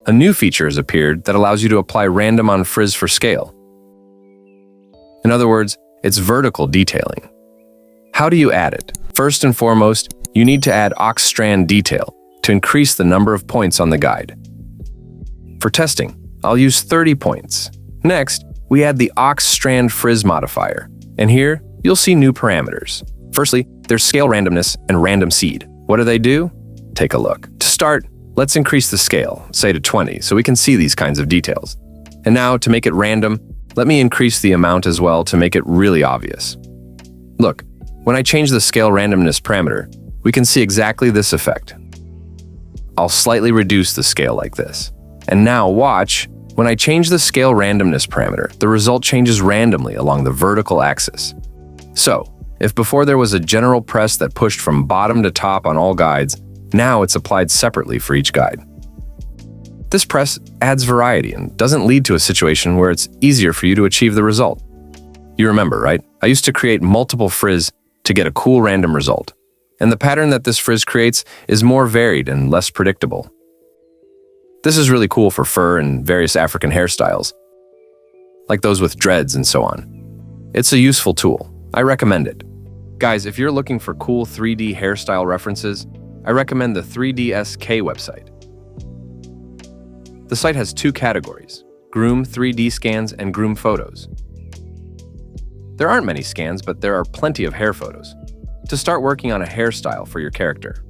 a new feature has appeared that allows you to apply random on Frizz for scale. In other words, it's vertical detailing. How do you add it? First and foremost, you need to add Strand detail to increase the number of points on the guide. For testing, I'll use 30 points. Next, we add the Strand Frizz modifier, and here you'll see new parameters. Firstly, there's scale randomness and random seed. What do they do? Take a look. To start, let's increase the scale, say to 20, so we can see these kinds of details. And now, to make it random, let me increase the amount as well to make it really obvious. Look, when I change the scale randomness parameter, we can see exactly this effect. I'll slightly reduce the scale like this. And now watch, when I change the scale randomness parameter, the result changes randomly along the vertical axis. So, if before there was a general press that pushed from bottom to top on all guides, now it's applied separately for each guide. This press adds variety and doesn't lead to a situation where it's easier for you to achieve the result. You remember, right? I used to create multiple Frizz to get a cool random result. And the pattern that this Frizz creates is more varied and less predictable. This is really cool for fur and various African hairstyles, like those with dreads and so on. It's a useful tool. I recommend it. Guys, if you're looking for cool 3D hairstyle references, I recommend the 3DSK website. The site has two categories: Groom 3D scans and Groom photos. There aren't many scans, but there are plenty of hair photos to start working on a hairstyle for your character.